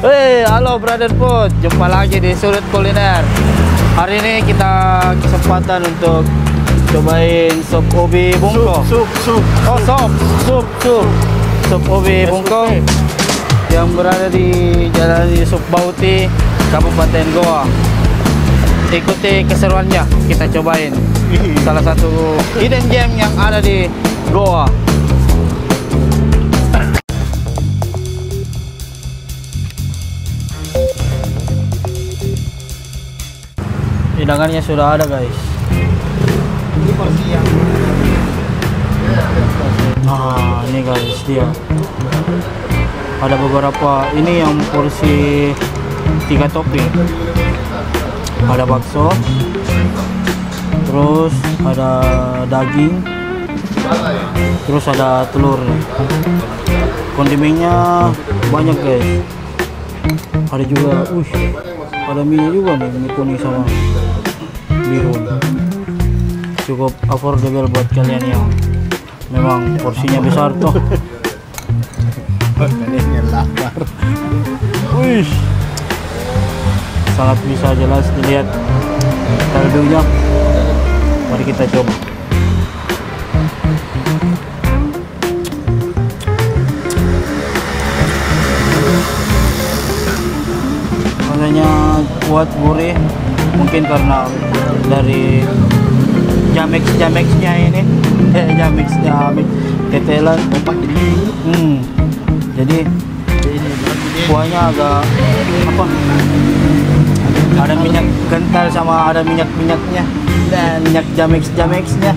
Halo Brother Food, jumpa lagi di Sudut Kuliner. Hari ini kita kesempatan untuk cobain sop ubi bungko. Sop ubi bungko yang berada di Jalan Yusuf Bauti, Kabupaten Goa. Ikuti keseruannya, kita cobain salah satu hidden gem yang ada di Goa. Hidangannya sudah ada, guys. Ini porsi yang Nah, ini guys dia. Ada beberapa. Ini yang porsi 3 topping. Ada bakso, terus ada daging, terus ada telur. Kondimennya banyak, guys. Ada juga, ada mie juga nih, mie kuning sama bihun. Cukup affordable buat kalian yang memang porsinya besar tuh. kalian lapar. Sangat bisa jelas dilihat kaldunya. Mari kita coba. Rasanya kuat, gurih, mungkin karena dari jamexnya ini, jamexnya tetelan. Jadi kuahnya agak apa? Ada minyak kental sama ada minyak-minyaknya dan minyak jamexnya.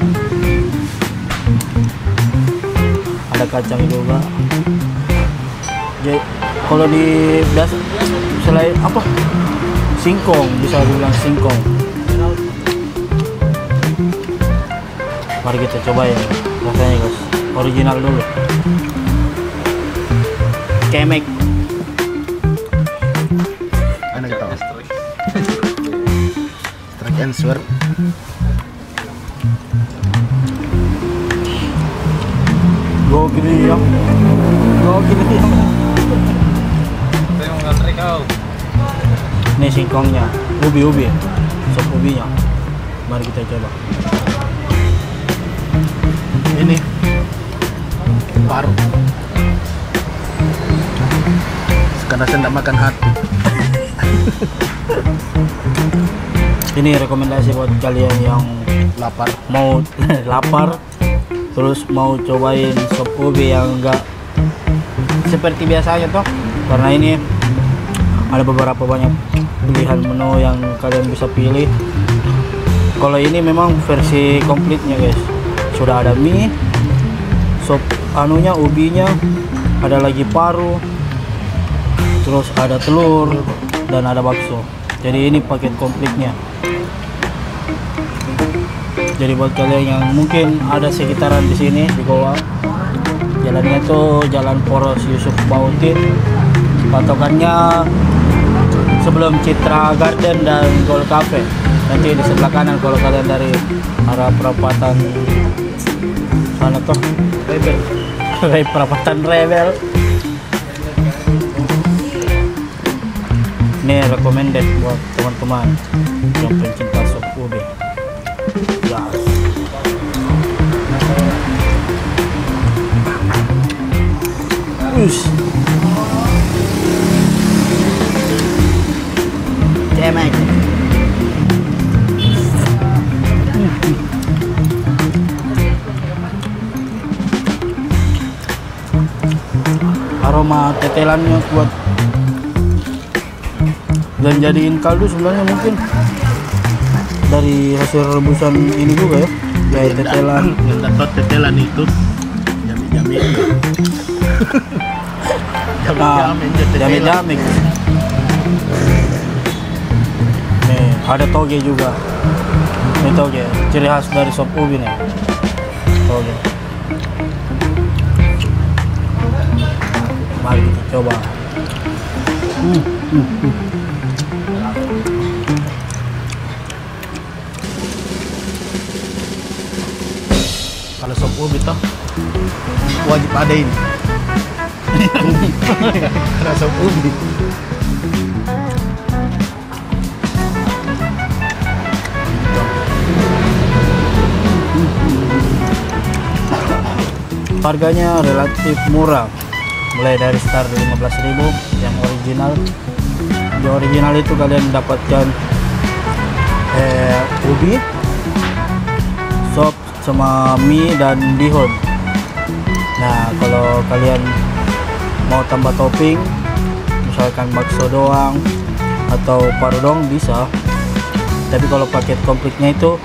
Ada kacang juga. Jadi kalau di selain apa? Singkong, bisa dibilang singkong. Mari kita coba ya rasanya, guys. Original dulu. Kemek. Ano kita? Strike and swerve. Go gini ya. Saya mau ngantri kau. Ini singkongnya, ubi, sop ubinya. Mari kita coba. Ini paru. Karena saya tidak makan hati. Ini rekomendasi buat kalian yang Lapar. mau lapar, terus mau cobain sop ubi yang enggak seperti biasanya toh. Karena ini ada beberapa banyak pilihan menu yang kalian bisa pilih. Kalau ini memang versi komplitnya, guys. Sudah ada mie, sop anunya, ubinya, ada lagi paru, terus ada telur dan ada bakso. Jadi ini paket komplitnya. Jadi buat kalian yang mungkin ada sekitaran di sini di Goa, jalannya tuh Jalan Poros Yusuf Bauti. Patokannya sebelum Citra Garden dan Gold Cafe. Nanti di sebelah kanan kalau kalian dari arah perapatan sana tuh perapatan Rebel. Ini recommended buat teman-teman yang pencinta sop ubi. Cemek. Aroma tetelannya kuat. Dan jadiin kaldu sebenarnya mungkin dari hasil rebusan ini juga ya, dari tetelan. Yang dapat tetelan itu jami-jami. Jami-jami. Nih, ada toge juga. Ini toge, ciri khas dari sop ubi nih. Toge. Mari kita coba. Kalau sop ubi toh wajib ada ini. Rasa ubi. Harganya relatif murah, mulai dari start 15.000 yang original. Di original itu kalian dapatkan ubi, sop, sama mie dan bihun. Nah, kalau kalian mau tambah topping, misalkan bakso doang atau paru dong bisa. Tapi kalau paket komplitnya itu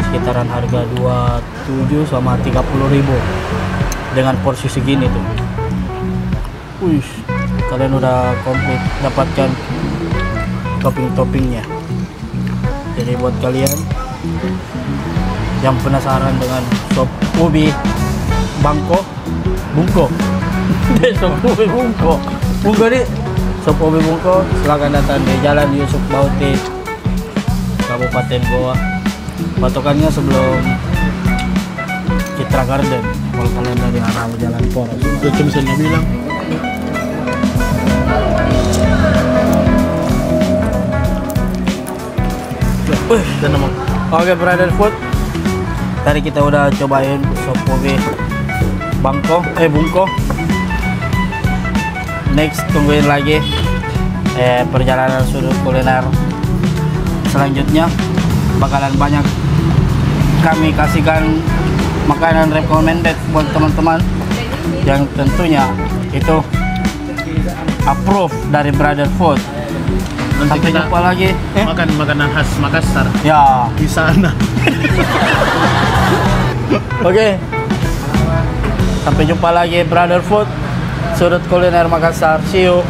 sekitaran harga 27 sama 30.000 dengan porsi segini tuh. Wih, kalian udah komplit dapatkan topping-toppingnya. Jadi buat kalian yang penasaran dengan sop ubi bungko, sop ubi bungko nih, sop ubi bungko, silahkan datang di Jalan Yusuf Bauti, Kabupaten Goa. Patokannya sebelum Citra Garden. Kalau kalian dari arah Jalan Poros, Itu cuma saya bilang. Dan nama Oke, Brother Food. Tadi kita udah cobain sop ubi bungko. Next tungguin lagi perjalanan sudut kuliner selanjutnya. Bakalan banyak kami kasihkan makanan recommended buat teman-teman yang tentunya itu approve dari Brother Food. nanti Sampai kita jumpa lagi. makan makanan khas Makassar Ya, di sana. oke. Sampai jumpa lagi Brother Food, sudut kuliner Makassar. See you.